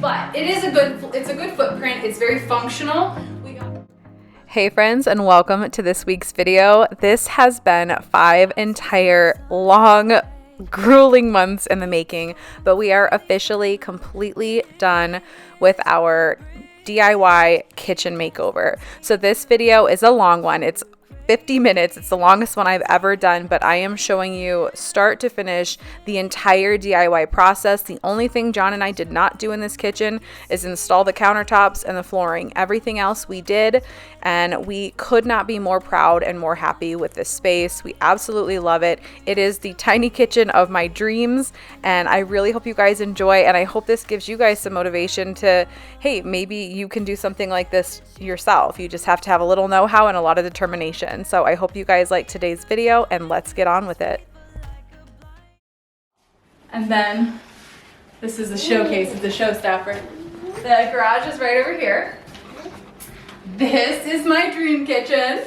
but it's a good footprint. It's very functional. Hey friends, and welcome to this week's video. This has been 5 entire long, grueling months in the making, but we are officially completely done with our DIY kitchen makeover. So this video is a long one. It's 50 minutes. It's the longest one I've ever done, but I am showing you start to finish the entire DIY process. The only thing John and I did not do in this kitchen is install the countertops and the flooring. Everything else we did, and we could not be more proud and more happy with this space. We absolutely love it. It is the tiny kitchen of my dreams, and I really hope you guys enjoy, and I hope this gives you guys some motivation to, hey, maybe you can do something like this yourself. You just have to have a little know-how and a lot of determination. So I hope you guys like today's video, and let's get on with it. And then this is the showcase, it's the showstopper. The garage is right over here. This is my dream kitchen.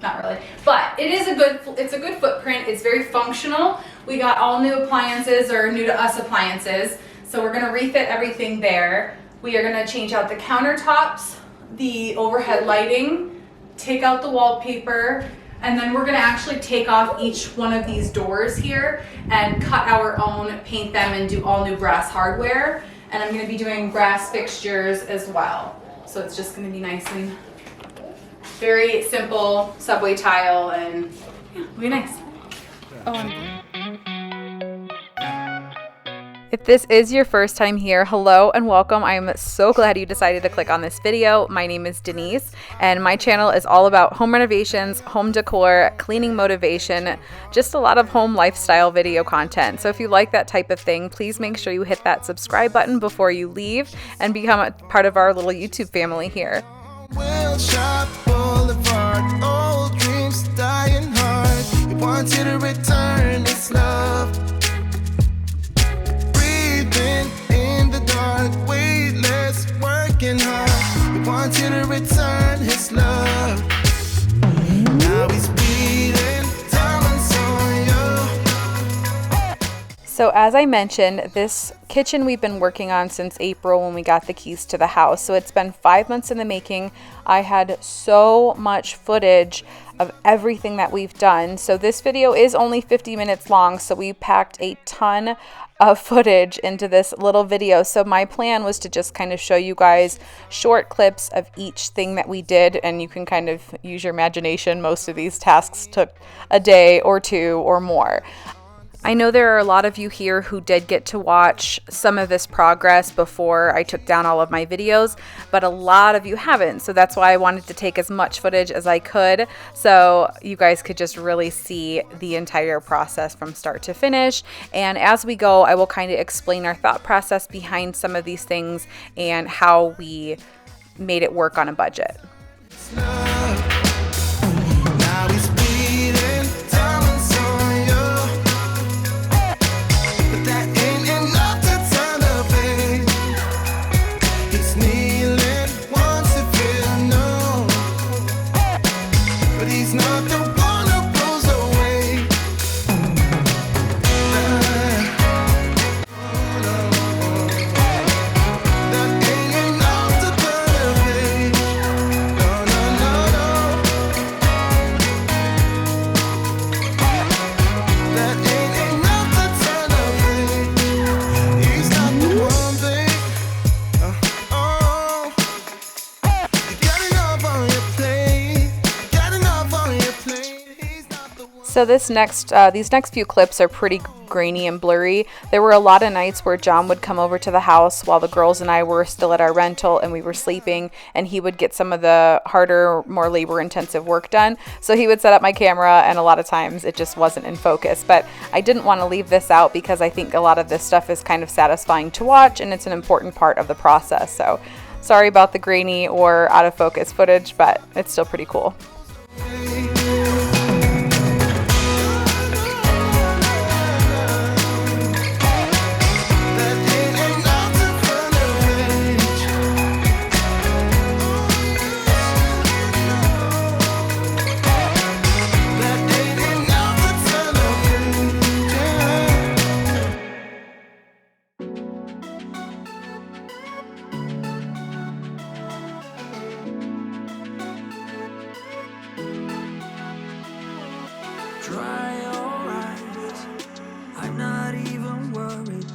Not really, but it's a good footprint. It's very functional. We got all new appliances, or new to us appliances. So we're gonna refit everything there. We are gonna change out the countertops, the overhead lighting, take out the wallpaper, and then we're gonna actually take off each one of these doors here and cut our own, paint them, and do all new brass hardware. And I'm gonna be doing brass fixtures as well. So it's just gonna be nice and very simple subway tile, and yeah, it'll be nice. If this is your first time here, hello and welcome. I am so glad you decided to click on this video. My name is Denise, and my channel is all about home renovations, home decor, cleaning motivation, just a lot of home lifestyle video content. So if you like that type of thing, please make sure you hit that subscribe button before you leave and become a part of our little YouTube family here. Old dreams dying hard. You want you to return this love. In the dark, weightless, working hard. We want you to return his love. Now he's bleeding, diamonds on you. So as I mentioned, this kitchen we've been working on since April when we got the keys to the house. So it's been 5 months in the making. I had so much footage of everything that we've done. So this video is only 50 minutes long, so we packed a ton of footage into this little video. So my plan was to just kind of show you guys short clips of each thing that we did, and you can kind of use your imagination. Most of these tasks took a day or two or more. I know there are a lot of you here who did get to watch some of this progress before I took down all of my videos, but a lot of you haven't. So that's why I wanted to take as much footage as I could so you guys could just really see the entire process from start to finish. And as we go, I will kind of explain our thought process behind some of these things and how we made it work on a budget. So these next few clips are pretty grainy and blurry. There were a lot of nights where John would come over to the house while the girls and I were still at our rental and we were sleeping, and he would get some of the harder, more labor-intensive work done. So he would set up my camera, and a lot of times it just wasn't in focus. But I didn't want to leave this out because I think a lot of this stuff is kind of satisfying to watch, and it's an important part of the process. So sorry about the grainy or out of focus footage, but it's still pretty cool.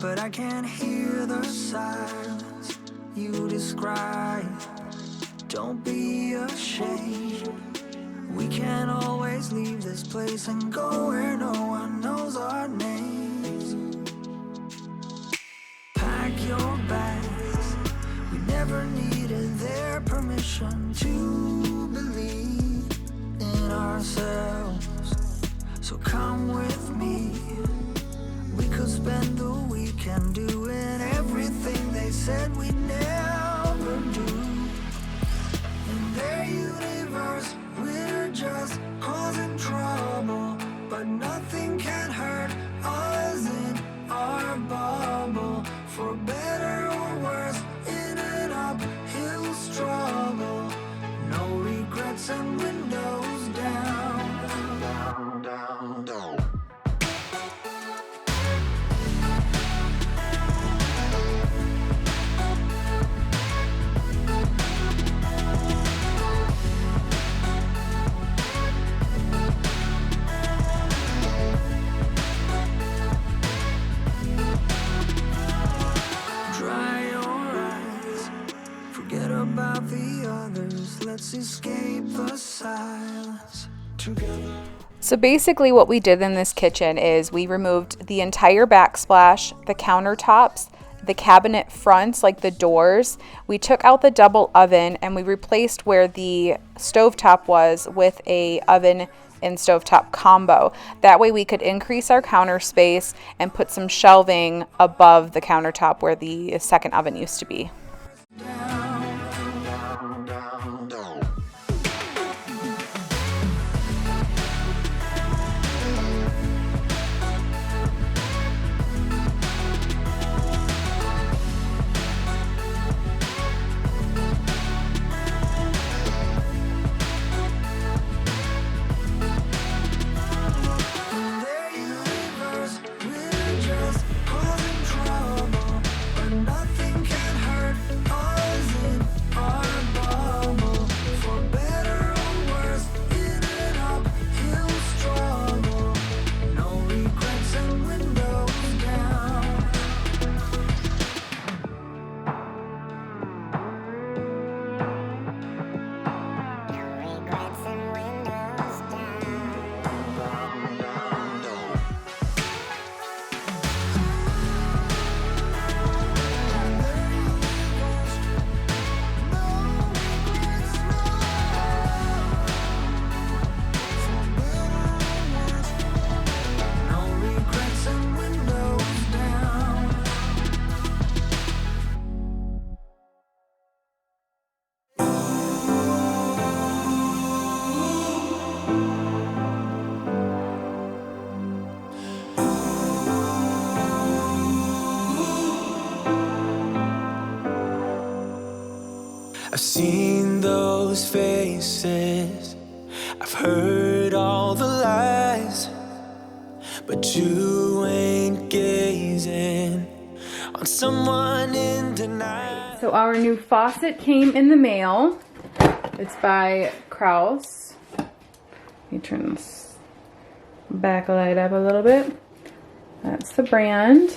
but I can't hear the silence you describe. Don't be ashamed. We can always leave this place and go where no one knows our names. Pack your bags. We never needed their permission to believe in ourselves. So come with me. We could spend the weekend doing everything they said we'd never do. In their universe, we're just causing trouble, but nothing can hurt us in our bubble. For better or worse, in an uphill struggle, no regrets and windows down, down, down, down. About the others, let's escape the silence together. So basically what we did in this kitchen is we removed the entire backsplash, the countertops, the cabinet fronts, like the doors. We took out the double oven and we replaced where the stovetop was with a oven and stovetop combo. That way we could increase our counter space and put some shelving above the countertop where the second oven used to be. I've seen those faces, I've heard all the lies, but you ain't gazing on someone in denial. So our new faucet came in the mail. It's by Kraus. Let me turn this backlight up a little bit. That's the brand.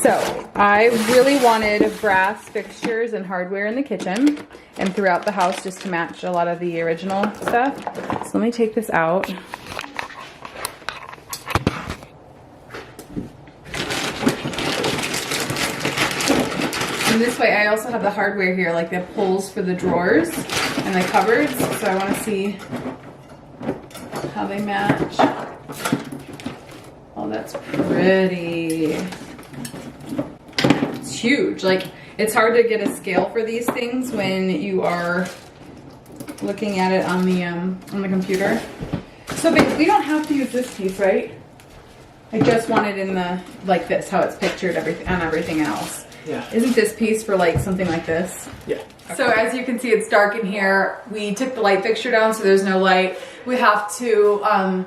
So I really wanted brass fixtures and hardware in the kitchen and throughout the house just to match a lot of the original stuff. So let me take this out. And this way I also have the hardware here, like the pulls for the drawers and the cupboards. So I want to see how they match. Oh, that's pretty. It's huge. Like, it's hard to get a scale for these things when you are looking at it on the computer. So babe, we don't have to use this piece, right? I just want it in the, like this, how it's pictured on everything else. Yeah. Isn't this piece for like something like this? Yeah. So as you can see, it's dark in here. We took the light fixture down, so there's no light. We have to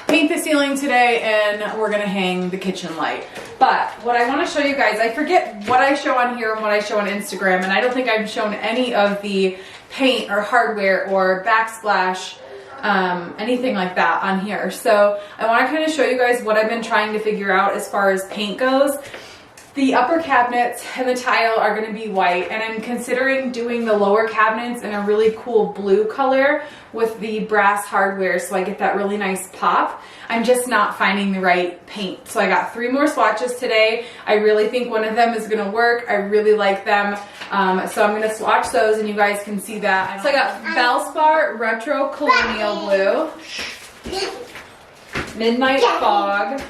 paint the ceiling today, and we're gonna hang the kitchen light. But what I want to show you guys, I forget what I show on here and what I show on Instagram, and I don't think I've shown any of the paint or hardware or backsplash anything like that on here. So I want to kind of show you guys what I've been trying to figure out as far as paint goes. The upper cabinets and the tile are going to be white, and I'm considering doing the lower cabinets in a really cool blue color with the brass hardware, so I get that really nice pop. I'm just not finding the right paint. So I got 3 more swatches today. I really think one of them is going to work. I really like them. So I'm going to swatch those and you guys can see that. So I got Valspar Retro Colonial Blue, Midnight Fog,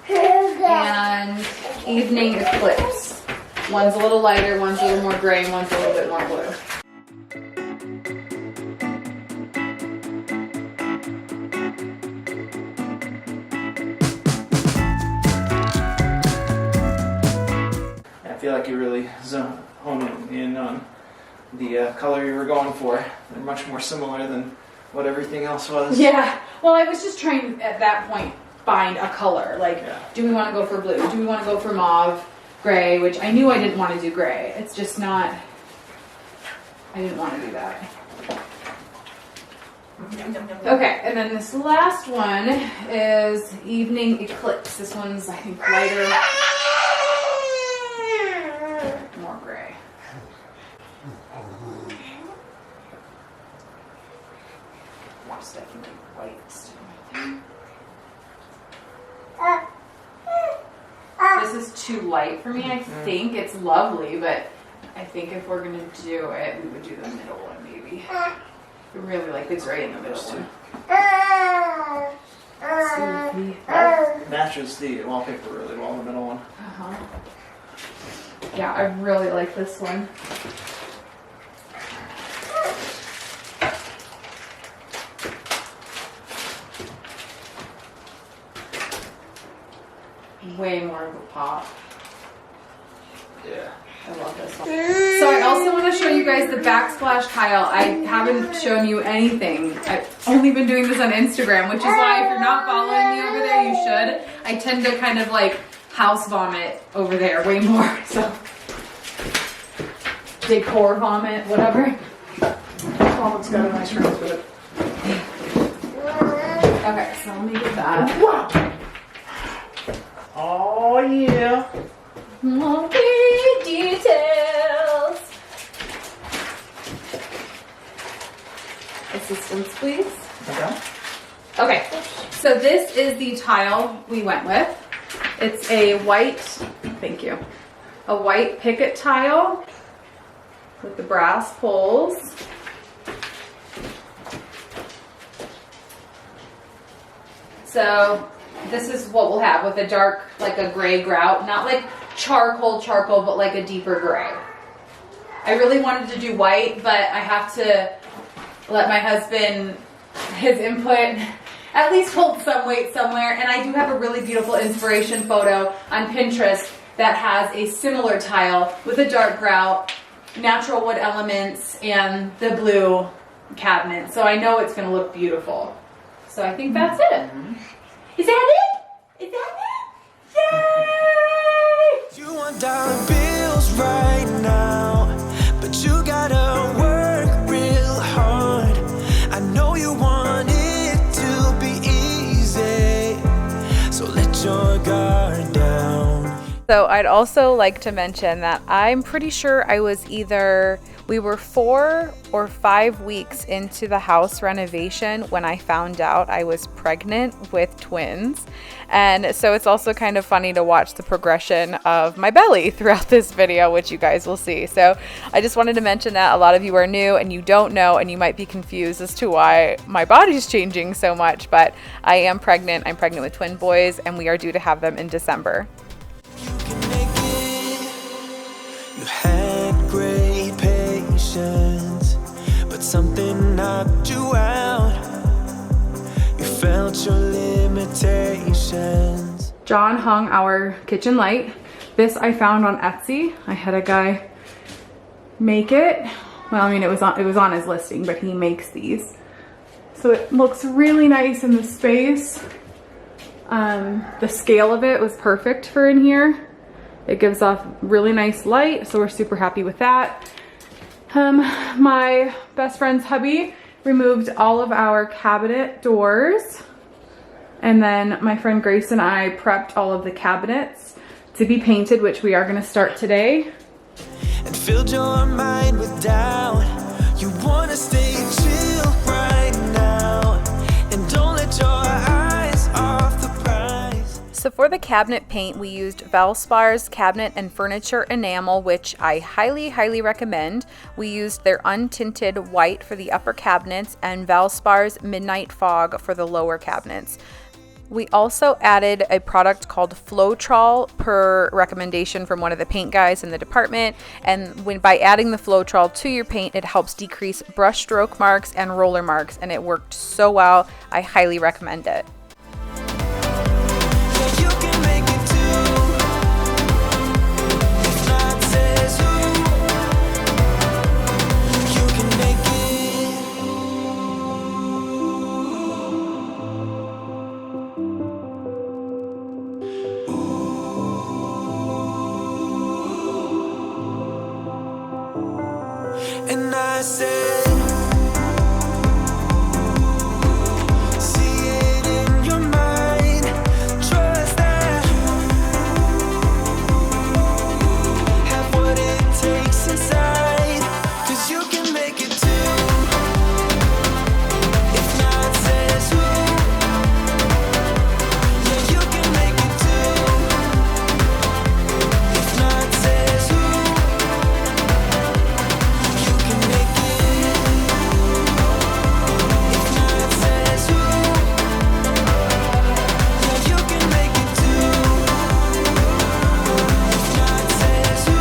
and Evening Eclipse. One's a little lighter, one's a little more gray, and one's a little bit more blue. I feel like you really honed in on the color you were going for. They're much more similar than what everything else was. Yeah, well, I was just trying at that point find a color. Like, Yeah. Do we want to go for blue? Do we want to go for mauve, gray? Which I knew I didn't want to do gray. It's just not, I didn't want to do that. Okay, and then this last one is Evening Eclipse. This one's, I think, lighter, more gray. It's definitely white still. This is too light for me, I think. It's lovely, but I think if we're gonna do it, we would do the middle one maybe. I really like the gray in the middle one. Matches the wallpaper really well, the middle one. Uh-huh. Yeah, I really like this one. Way more of a pop. Yeah. I love this one. So I also want to show you guys the backsplash tile. I haven't shown you anything. I've only been doing this on Instagram, which is why if you're not following me over there, you should. I tend to kind of like house vomit over there way more. So decor vomit, whatever. Oh, it's got a nice ring to it. Okay, so let me get that. Oh yeah. More pretty details. Assistance, please. Okay. Okay, so this is the tile we went with. It's a white, thank you, a white picket tile with the brass poles. So this is what we'll have with a dark, like a gray grout, not like charcoal, but like a deeper gray. I really wanted to do white, but I have to let my husband, his input, at least hold some weight somewhere. And I do have a really beautiful inspiration photo on Pinterest that has a similar tile with a dark grout, natural wood elements, and the blue cabinet. So I know it's going to look beautiful. So I think that's it. Is that it? Is that it? Yay! You want dollar bills right now, but you gotta work real hard. I know you want it to be easy, so let your guard down. So I'd also like to mention that I'm pretty sure we were 4 or 5 weeks into the house renovation when I found out I was pregnant with twins. And so it's also kind of funny to watch the progression of my belly throughout this video, which you guys will see. So I just wanted to mention that a lot of you are new and you don't know, and you might be confused as to why my body's changing so much, but I am pregnant. I'm pregnant with twin boys, and we are due to have them in December. You can make it. You had great patience, but something knocked you out. You felt your limitations. John hung our kitchen light. This I found on Etsy. I had a guy make it. Well, I mean, it was on his listing, but he makes these. So it looks really nice in the space. The scale of it was perfect for in here. It gives off really nice light, so we're super happy with that. My best friend's hubby removed all of our cabinet doors. And then my friend Grace and I prepped all of the cabinets to be painted, which we are going to start today. And filled your mind with doubt. You wanna stay chill right now, and don't let your eyes off the prize. So for the cabinet paint, we used Valspar's cabinet and furniture enamel, which I highly recommend. We used their untinted white for the upper cabinets and Valspar's midnight fog for the lower cabinets. We also added a product called Floetrol per recommendation from one of the paint guys in the department. And by adding the Floetrol to your paint, it helps decrease brush stroke marks and roller marks. And it worked so well. I highly recommend it. You can make it too. If not says who, you can make it. And I said, see it in your mind, trust that, have what it takes inside, 'cause you can make it too. If not says who, yeah, you can make it too. If not says who, you can make it. If not says who, yeah, you can make it too. If not says who,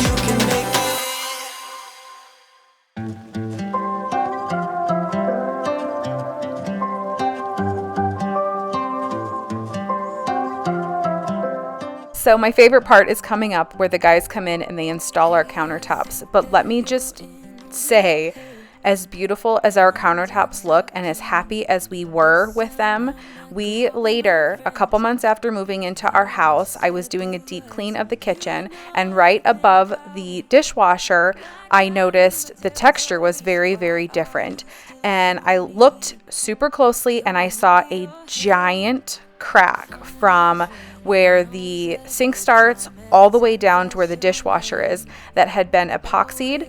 you can make it. So my favorite part is coming up where the guys come in and they install our countertops. But let me just say, as beautiful as our countertops look and as happy as we were with them, we later, a couple months after moving into our house, I was doing a deep clean of the kitchen, and right above the dishwasher, I noticed the texture was very different. And I looked super closely and I saw a giant crack from where the sink starts all the way down to where the dishwasher is that had been epoxied,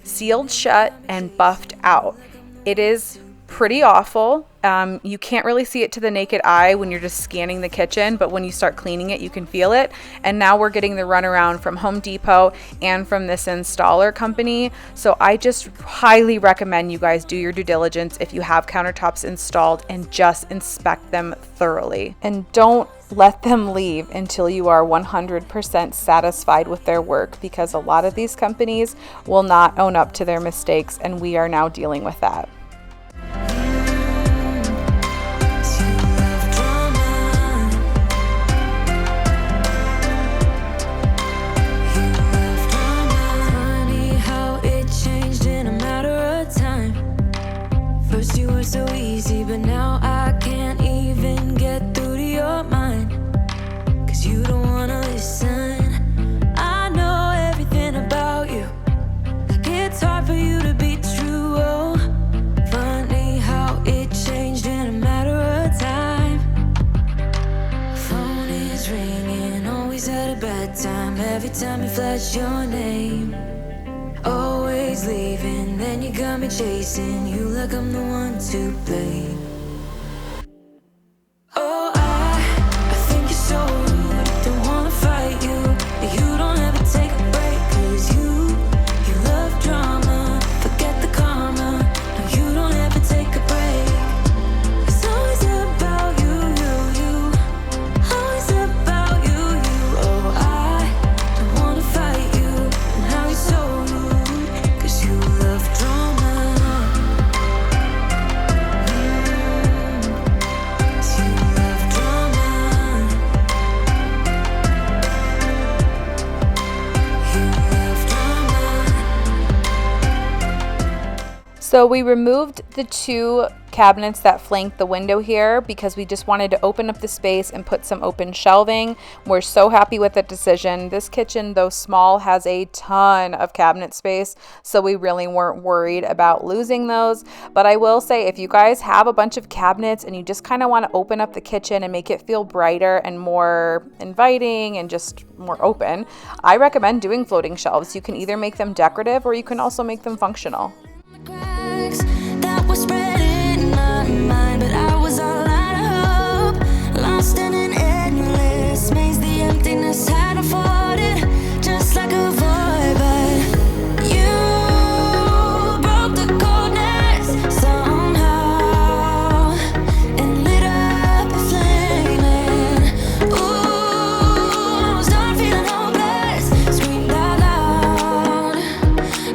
sealed shut, and buffed out. It is pretty awful. You can't really see it to the naked eye when you're just scanning the kitchen, but when you start cleaning it, you can feel it. And now we're getting the runaround from Home Depot and from this installer company. So I just highly recommend you guys do your due diligence if you have countertops installed and just inspect them thoroughly. And don't let them leave until you are 100% satisfied with their work, because a lot of these companies will not own up to their mistakes, and we are now dealing with that. First you were so easy, but now I can't even get through to your mind, 'cause you don't wanna listen. I know everything about you, like it's hard for you to be true. Oh, funny how it changed in a matter of time. Phone is ringing, always at a bad time. Every time you flash your name, always leaving, then you got me chasing you like I'm the one to blame. Oh, I think you're so rude, don't wanna fight you, but you don't ever take a break, 'cause you love drama, forget the karma, no, you don't ever take a break. It's always about you, always about you. Oh, I don't wanna fight you, and how you're so rude, 'cause you love drama. So we removed the 2 cabinets that flanked the window here because we just wanted to open up the space and put some open shelving. We're so happy with the decision. This kitchen, though small, has a ton of cabinet space, so we really weren't worried about losing those. But I will say, if you guys have a bunch of cabinets and you just kind of want to open up the kitchen and make it feel brighter and more inviting and just more open, I recommend doing floating shelves. You can either make them decorative or you can also make them functional. That was spreading my mind, but I was all out of hope, lost in an endless maze. The emptiness had unfolded just like a void, but you broke the coldness somehow and lit up a flame. Ooh, I was done feeling hopeless, screamed out loud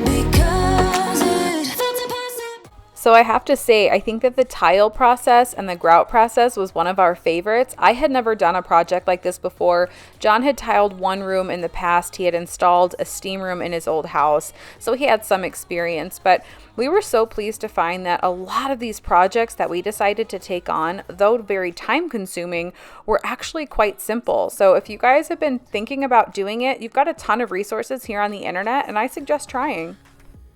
because it felt impossible. So I have to say, I think that the tile process and the grout process was one of our favorites. I had never done a project like this before. John had tiled one room in the past. He had installed a steam room in his old house, so he had some experience. But we were so pleased to find that a lot of these projects that we decided to take on, though very time consuming, were actually quite simple. So if you guys have been thinking about doing it, you've got a ton of resources here on the internet, and I suggest trying.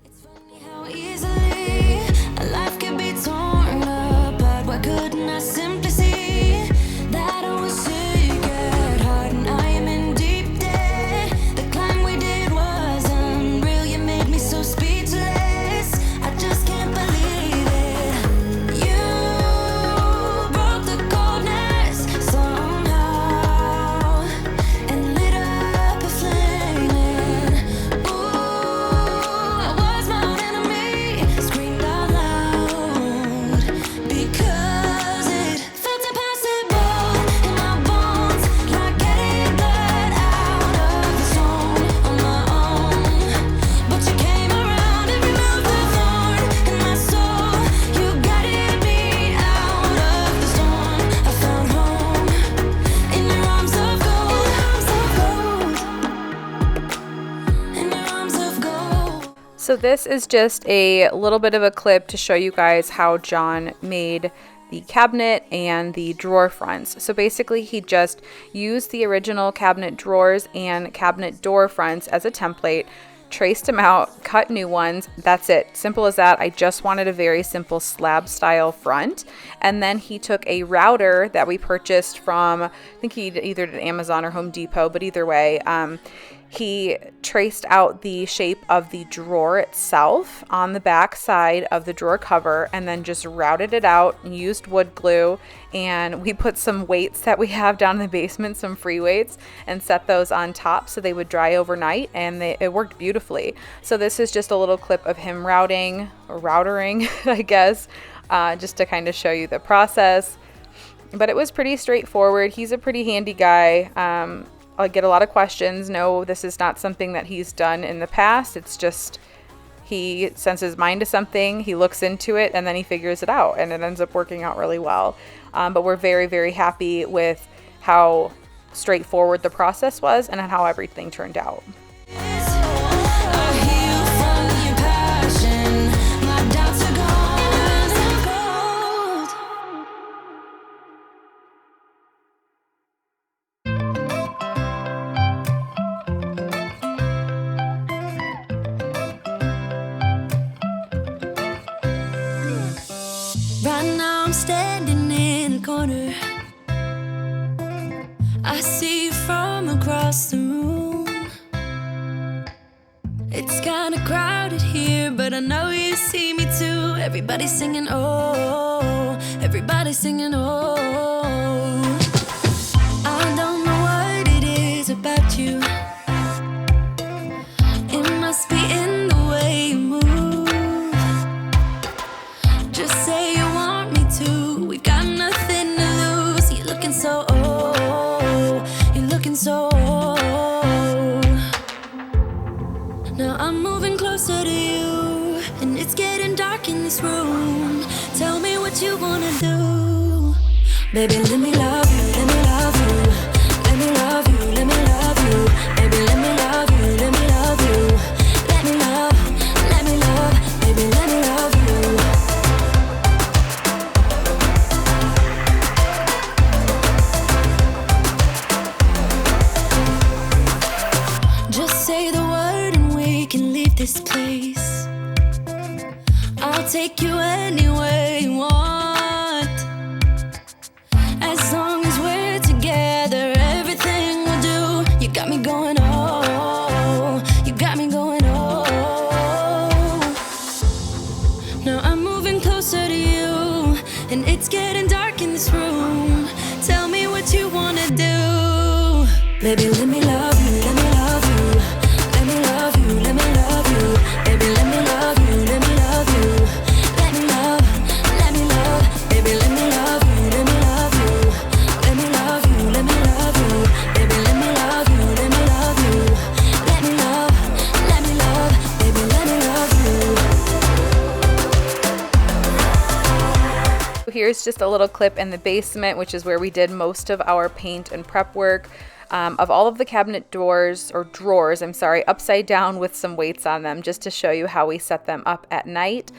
It's funny how easily a life can be torn apart. Why couldn't I simply see that I was sick at heart and I am in deep debt? The climb we did was unreal. You made me so speechless. I just can't believe it. You broke the coldness somehow and lit up a flame. Ooh, I was my own enemy, screamed out loud because it felt impossible in my bones, like getting blood out of the stone on my own. But you came around and removed the thorn in my soul. You guided me out of the storm. I found home in your arms of gold, in your arms of gold. So this is just a little bit of a clip to show you guys how John made the cabinet and the drawer fronts. So basically he just used the original cabinet drawers and cabinet door fronts as a template, traced them out, cut new ones. That's it. Simple as that. I just wanted a very simple slab style front. And then he took a router that we purchased from, I think he either did Amazon or Home Depot, but either way, he traced out the shape of the drawer itself on the back side of the drawer cover and then just routed it out and used wood glue. And we put some weights that we have down in the basement, some free weights, and set those on top so they would dry overnight, and it worked beautifully. So this is just a little clip of him routering, I guess, just to kind of show you the process. But it was pretty straightforward. He's a pretty handy guy. I get a lot of questions. No, this is not something that he's done in the past. It's just he sends his mind to something, he looks into it, and then he figures it out, and it ends up working out really well. But we're very, very happy with how straightforward the process was and how everything turned out. I heal from your passion. My doubts are gone. Right now I'm standing in the corner. I see you from across the room. It's kinda crowded here, but I know you see me too. Everybody's singing, oh, everybody's singing, oh. I don't know what it is about you. It must be in the way you move. Just say you want me to. We've got nothing to lose. You're looking so old. You're looking so old. Now I'm moving closer to you, and it's getting dark in this room. Tell me what you wanna do. Baby, let me love you, let me love you. Let me love you, let me love you. Baby, let me love you, let me love you. Let me love, baby, let me love you. As long as we're together, everything we'll do. You got me going, oh, you got me going, oh. Now I'm moving closer to you, and it's getting dark in this room. Tell me what you wanna do. Baby, let me love you, let me love you. Let me love you, let me love you. Baby, let me love you, let me love you. Let me love, let me love. Baby, let me love you, let me love you. Let me love you, let me love you. Baby, let me love you, let me love you. Let me love, let me love. Baby, let me love you. Here's just a little clip in the basement, which is where we did most of our paint and prep work. Of all of the cabinet doors, or drawers, I'm sorry, upside down with some weights on them, just to show you how we set them up at night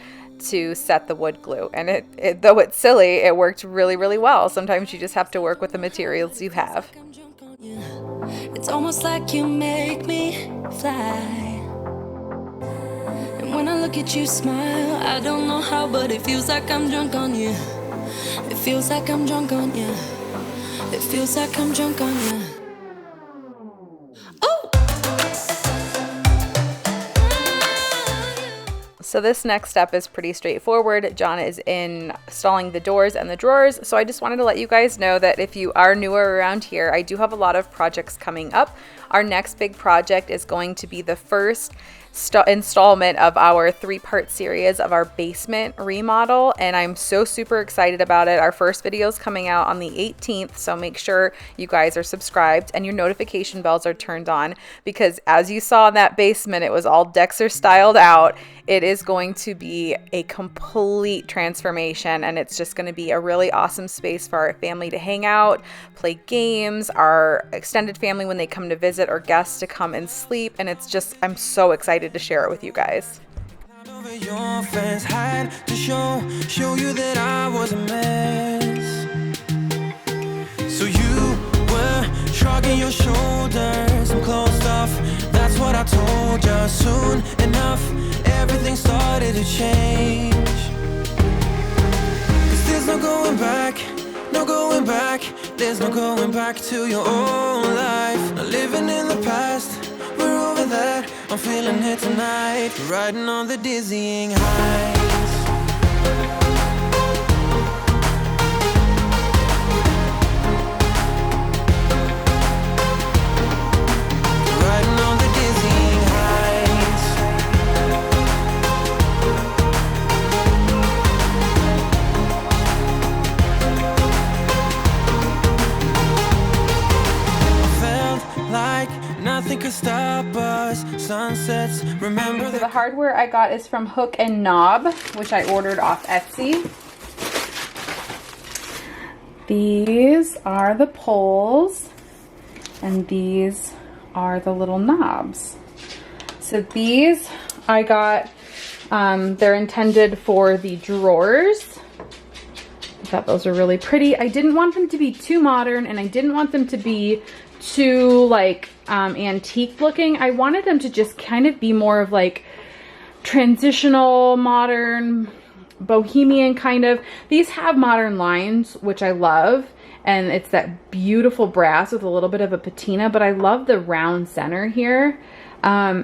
to set the wood glue. And it though it's silly, it worked really, really well. Sometimes you just have to work with the materials you have. It's almost like you make me fly. And when I look at you smile, I don't know how, but it feels like I'm drunk on you. It feels like I'm drunk on you. It feels like I'm drunk on you. So this next step is pretty straightforward. John is installing the doors and the drawers. So I just wanted to let you guys know that if you are newer around here, I do have a lot of projects coming up. Our next big project is going to be the first installment of our 3-part series of our basement remodel, and I'm so super excited about it. Our first video is coming out on the 18th, so make sure you guys are subscribed and your notification bells are turned on, because as you saw in that basement, it was all Dexter styled out. It is going to be a complete transformation, and it's just going to be a really awesome space for our family to hang out, play games, our extended family when they come to visit, or guests to come and sleep, and it's just, I'm so excited to share it with you guys. Your fans had to show you that I was a mess. So you were shrugging your shoulders and closed off. That's what I told you. Soon enough, everything started to change. 'Cause there's no going back, no going back. There's no going back to your old life. Not living in the past, we're over that. I'm feeling it tonight, riding on the dizzying heights. Riding on the dizzying heights. I felt like nothing could stop us. Sunsets, remember So the hardware I got is from Hook and Knob, which I ordered off Etsy. These are the poles, and these are the little knobs. So these I got, they're intended for the drawers. I thought those were really pretty. I didn't want them to be too modern, and I didn't want them to be too like antique looking. I wanted them to just kind of be more of like transitional, modern, bohemian kind of. These have modern lines, which I love, and it's that beautiful brass with a little bit of a patina, but I love the round center here. I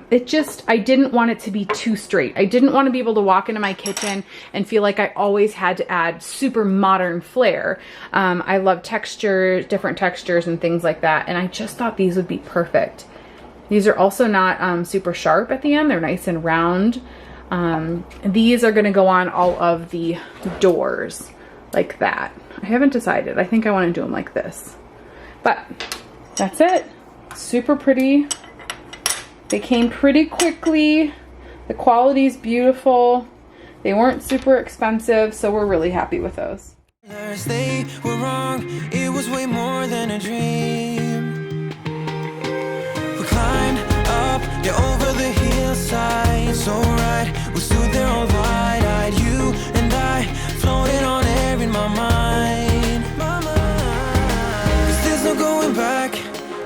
didn't want it to be too straight. I didn't want to be able to walk into my kitchen and feel like I always had to add super modern flair. I love textures, different textures and things like that, and I just thought these would be perfect. These are also not super sharp at the end. They're nice and round. These are going to go on all of the doors like that. I haven't decided. I think I want to do them like this. But that's it. Super pretty. They came pretty quickly. The quality is beautiful. They weren't super expensive, so we're really happy with those. they were wrong, it was way more than a dream. We climbed up, yeah, over the hillside, so right, we stood there all wide-eyed, you and I, floating on air in my mind. 'Cause there's no going back,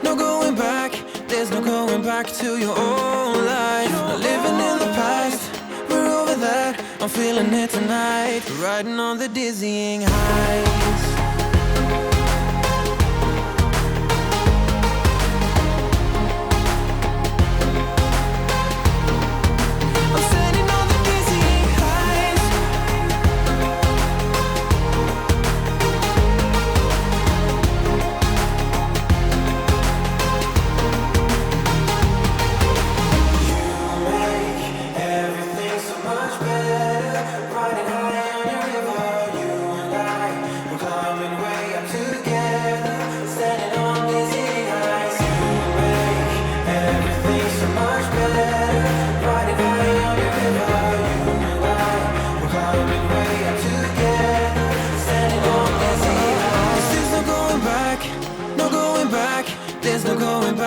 no going back, there's no going back to your old life. Not living in the past, we're over that, I'm feeling it tonight, riding on the dizzying heights.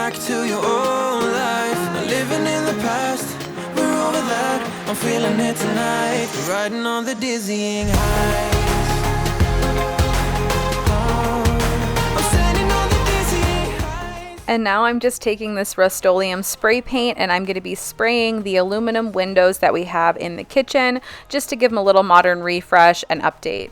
back to your old life. Not living in the past, we're over that. I'm feeling it tonight, riding on the dizzying highs. I'm standing on the dizzying highs. And now I'm just taking this Rust-Oleum spray paint and I'm going to be spraying the aluminum windows that we have in the kitchen just to give them a little modern refresh and update.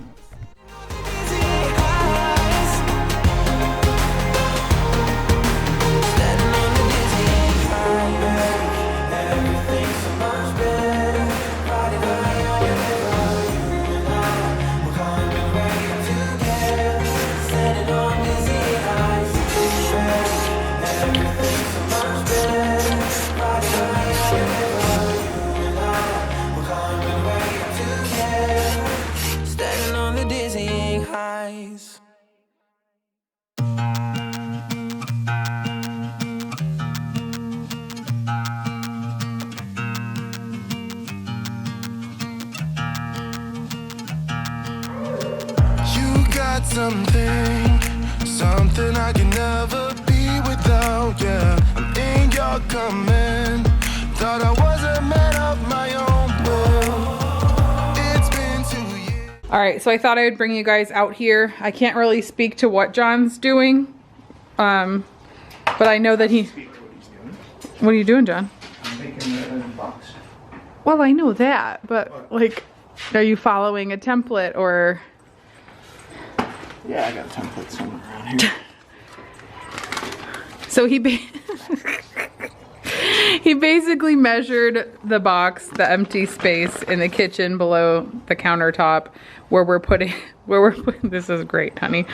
Something I can never be without, yeah. I'm in your command. Thought I was a man of my own will. It's been 2 years. All right, so I thought I would bring you guys out here. I can't really speak to what John's doing, but I know that he... What are you doing, John? I'm making a box. Well, I know that, but like, are you following a template or... Yeah, I got a template somewhere around here. So he basically measured the box, the empty space in the kitchen below the countertop where we're putting, this is great, honey,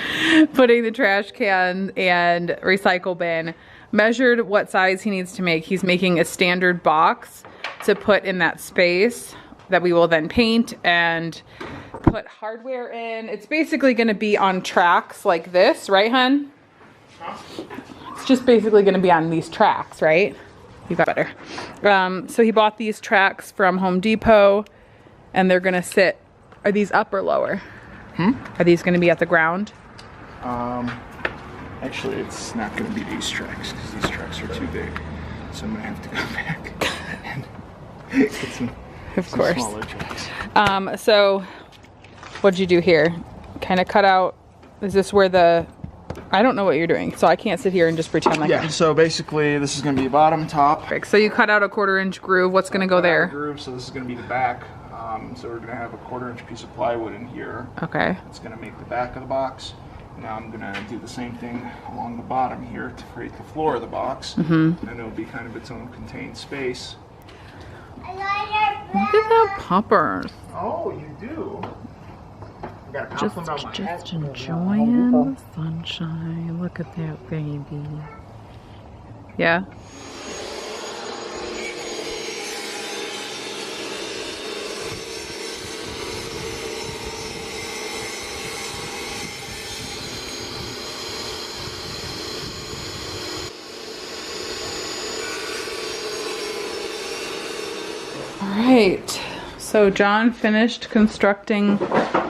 putting the trash can and recycle bin, measured what size he needs to make. He's making a standard box to put in that space that we will then paint and put hardware in. It's basically going to be on tracks like this, right, hun? It's just basically going to be on these tracks, right? You got better. So he bought these tracks from Home Depot, and they're going to sit. Are these up or lower? Are these going to be at the ground? Actually, it's not going to be these tracks because these tracks are too big. So I'm going to have to go back and get some smaller tracks. So what'd you do here? Kind of cut out, is this where the, I don't know what you're doing, so I can't sit here and just pretend like Yeah, so basically this is going to be bottom, top. So you cut out a 1/4 inch groove. What's going to go there? Groove, so this is going to be the back. So we're going to have a 1/4 inch piece of plywood in here. Okay. It's going to make the back of the box. Now I'm going to do the same thing along the bottom here to create the floor of the box. And it'll be kind of its own contained space. Look at that poppers. Oh, you do? Just enjoying the sunshine. Look at that baby. Yeah. All right. So John finished constructing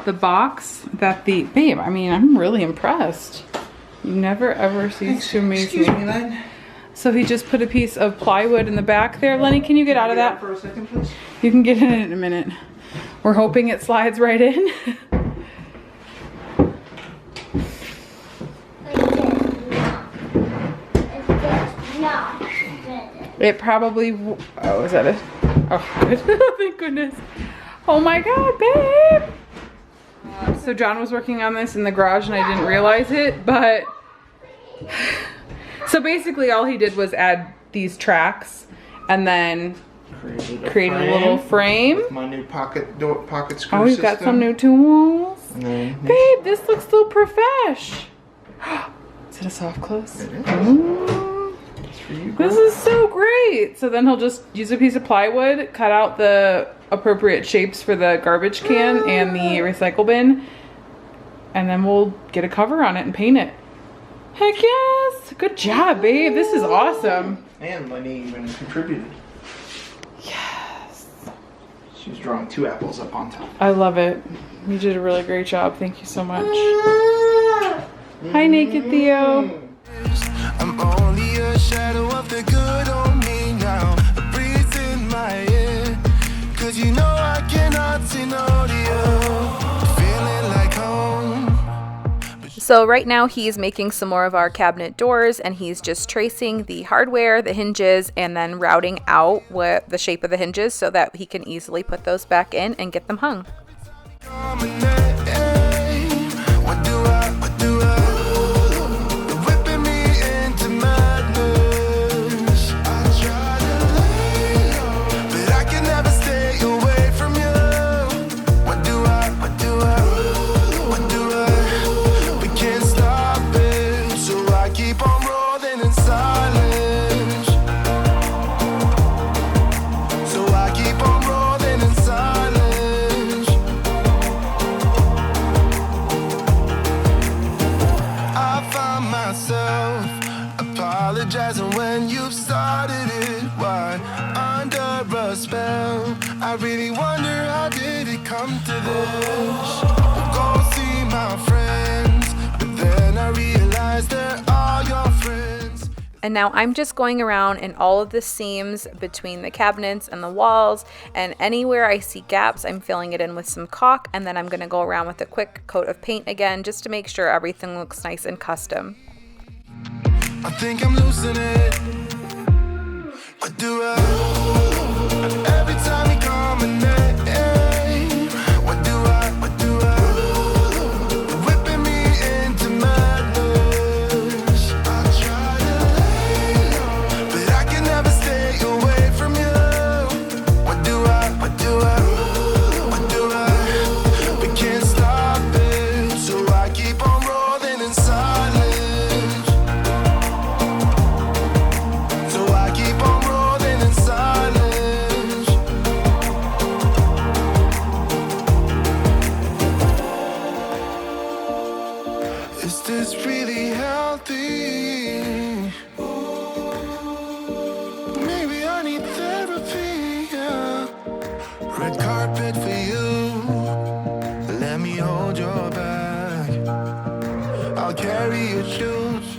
the box that the babe. I mean, I'm really impressed. You never ever cease to amaze Excuse me, me. Len. So he just put a piece of plywood in the back there. Lenny, can you get out of that? For a second, please. You can get in it in a minute. We're hoping it slides right in. It probably. Oh, is that it? Oh, good. Thank goodness. Oh my God, babe. So John was working on this in the garage and I didn't realize it, but so basically all he did was add these tracks and then created a little frame. With my new pocket screw Oh, we've got some new tools. Babe, this looks so profesh. Is it a soft close? It is. Ooh. It's for you, This is so great. So then he'll just use a piece of plywood, cut out the appropriate shapes for the garbage can and the recycle bin, and then we'll get a cover on it and paint it. Heck yes! Good job, babe. This is awesome. And Lenny even contributed. Yes. She was drawing 2 apples up on top. I love it. You did a really great job. Thank you so much. Hi, Naked Theo. I'm only a shadow of the good on me now. A breeze in my ear, 'cause you know I cannot say no to you. Feeling like home. So right now he's making some more of our cabinet doors, and he's just tracing the hardware, the hinges, and then routing out what the shape of the hinges so that he can easily put those back in and get them hung. When you've started it, why under a spell? I really wonder how did it come to this? Go see my friends, but then I realized they're all your friends. And now I'm just going around in all of the seams between the cabinets and the walls, and anywhere I see gaps, I'm filling it in with some caulk, and then I'm going to go around with a quick coat of paint again just to make sure everything looks nice and custom. I think I'm losing it. What do I? Every time you call my name, what do I? What do I? You're whipping me into madness. I try to lay low, but I can never stay away from you. What do I? What do I? What do I? We can't stop it, so I keep on rolling in silence. Red carpet for you. Let me hold your bag. I'll carry your shoes.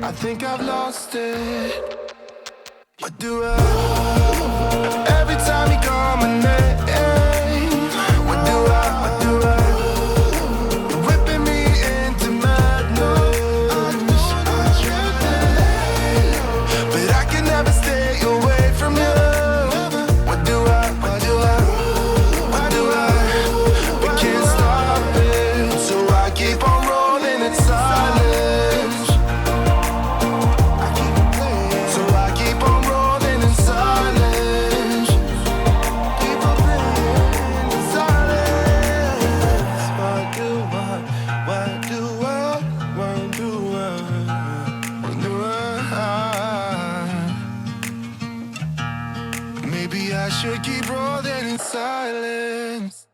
I think I've lost it. What do I? Every time you call my name, what do I? What do I? You're whipping me into madness. I try to lay low, but I can never stay away from you. What do I? What do I? What do I? We can't stop it, so I keep on rolling in silence. I keep on playing, so I keep on rolling in silence. Keep on playing in silence. What do I? What do I? What do I? What do I? Maybe I should keep rolling in silence.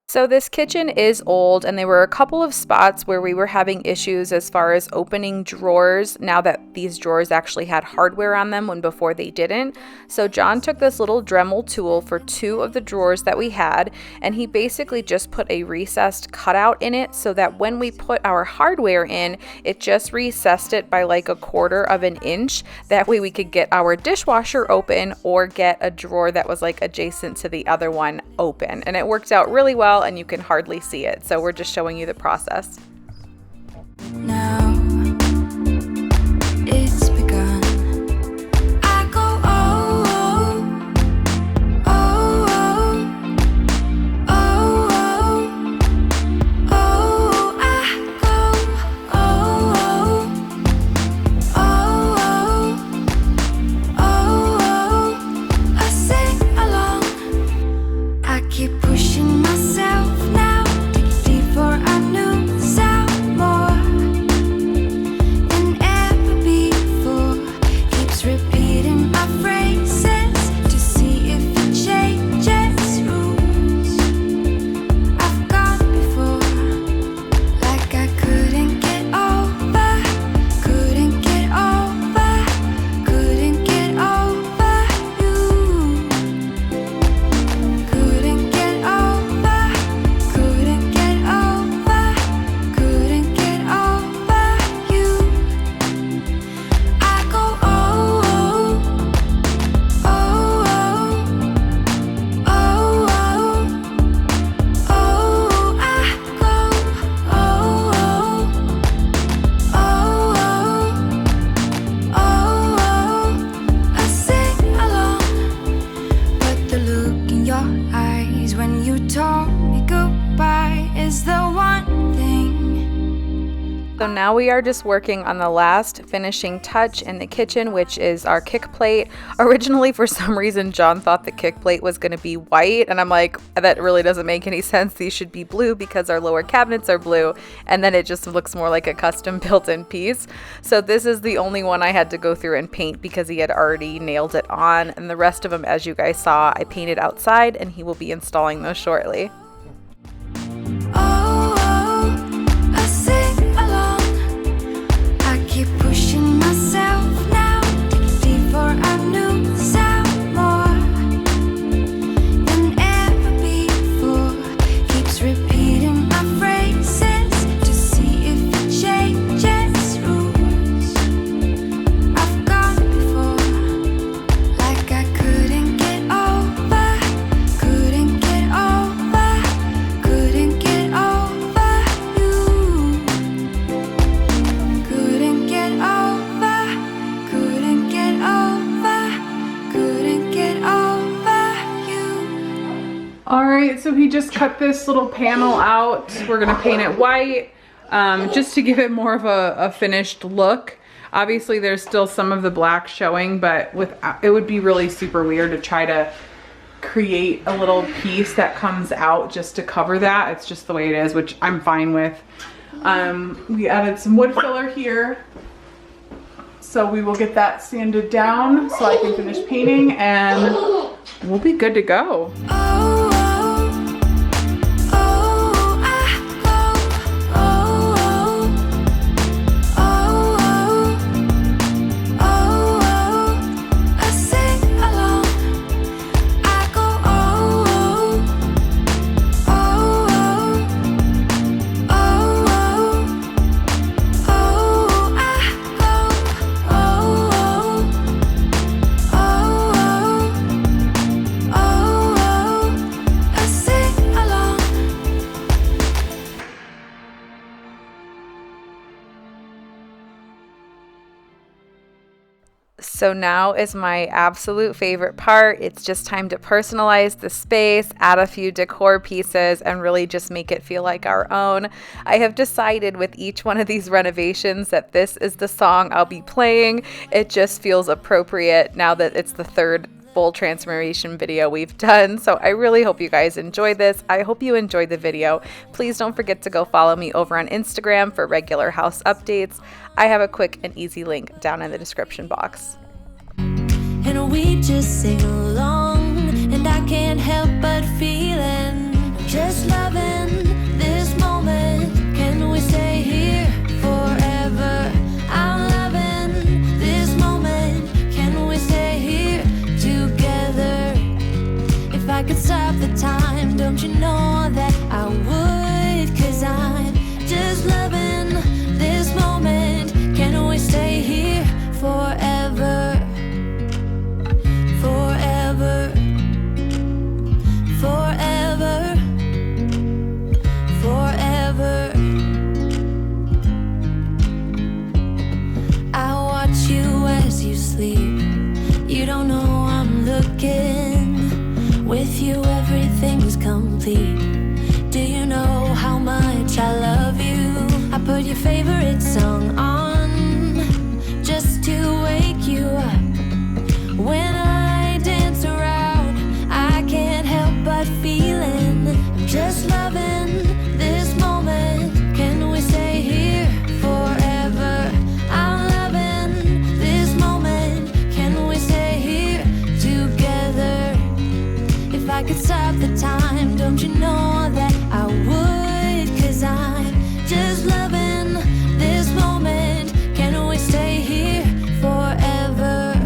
So this kitchen is old, and there were a couple of spots where we were having issues as far as opening drawers now that these drawers actually had hardware on them when before they didn't. So John took this little Dremel tool for 2 of the drawers that we had, and he basically just put a recessed cutout in it so that when we put our hardware in, it just recessed it by like 1/4 of an inch. That way we could get our dishwasher open or get a drawer that was like adjacent to the other one open. And it worked out really well, and you can hardly see it. So we're just showing you the process. Now it's begun. I go oh oh oh oh oh oh oh. I go oh oh oh oh oh. I sing along. I keep pushing myself now, deeper. I knew sound more. So now we are just working on the last finishing touch in the kitchen, which is our kick plate. Originally, for some reason, John thought the kick plate was going to be white, and I'm like, that really doesn't make any sense. These should be blue because our lower cabinets are blue, and then it just looks more like a custom built-in piece. So this is the only one I had to go through and paint because he had already nailed it on, and the rest of them, as you guys saw, I painted outside, and he will be installing those shortly. I sing along. I keep pushing myself now, deeper. I knew sound more than ever before. Keeps repeating my phrases to see if it changes rules. I've gone before, like I couldn't get over, couldn't get over, couldn't get over you, couldn't get over, couldn't get over, couldn't get over you. All right, so he just cut this little panel out. We're gonna paint it white, just to give it more of a finished look. Obviously there's still some of the black showing, but it would be really super weird to try to create a little piece that comes out just to cover that. It's just the way it is, which I'm fine with. We added some wood filler here, so we will get that sanded down so I can finish painting and we'll be good to go. So now is my absolute favorite part. It's just time to personalize the space, add a few decor pieces, and really just make it feel like our own. I have decided with each one of these renovations that this is the song I'll be playing. It just feels appropriate now that it's the third full transformation video we've done. So I really hope you guys enjoy this. I hope you enjoyed the video. Please don't forget to go follow me over on Instagram for regular house updates. I have a quick and easy link down in the description box. And we just sing along, and I can't help but feeling, just loving this moment. Can we stay here forever? I'm loving this moment. Can we stay here together? If I could stop the time, don't you know that I would? 'Cause I'm just loving this moment. Can we stay here forever? Forever, forever, forever. I watch you as you sleep. You don't know I'm looking. With you everything's complete. Do you know how much I love you? I put your favorite song on just to wake you up. When I dance around, I can't help but feeling, I'm just loving this moment. Can we stay here forever? I'm loving this moment. Can we stay here together? If I could stop the time, don't you know that I would? 'Cause I'm just loving this moment. Can we stay here forever?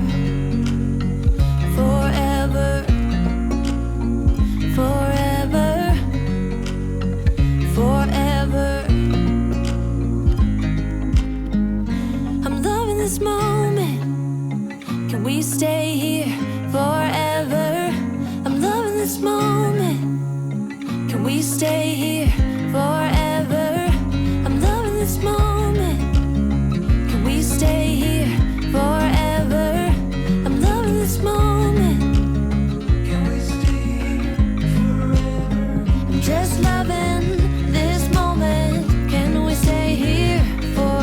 Forever, forever, forever. I'm loving this moment. Can we stay here forever? I'm loving this moment. Can we stay here forever? I'm loving this moment. Can we stay here forever? I'm loving this moment. Can we stay here forever? I'm just loving this moment. Can we stay here forever?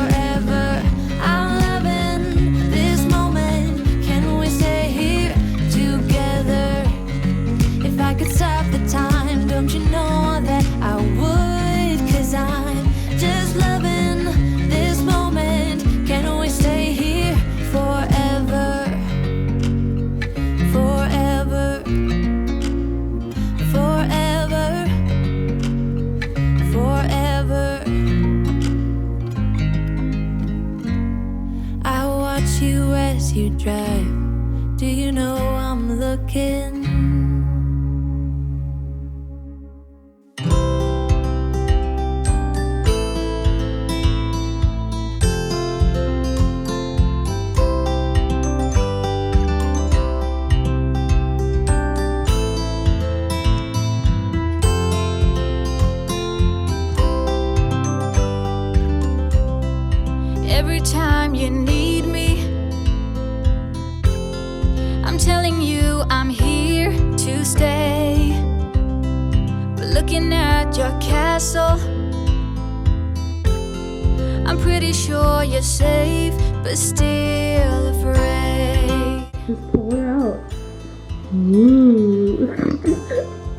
pass you as you drive. Do you know I'm looking? Every time you need me, I'm telling you I'm here to stay. But looking at your castle, I'm pretty sure you're safe, but still afraid. Just pull her out. Ooh.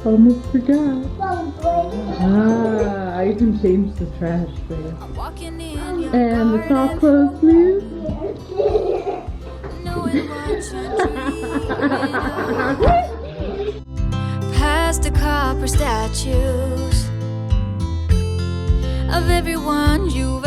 Almost forgot. Ah, I can change the trash for you. I'm walking in your And the soft garden, clothes, please. knowing what you're dreaming of. Past the copper statues of everyone you've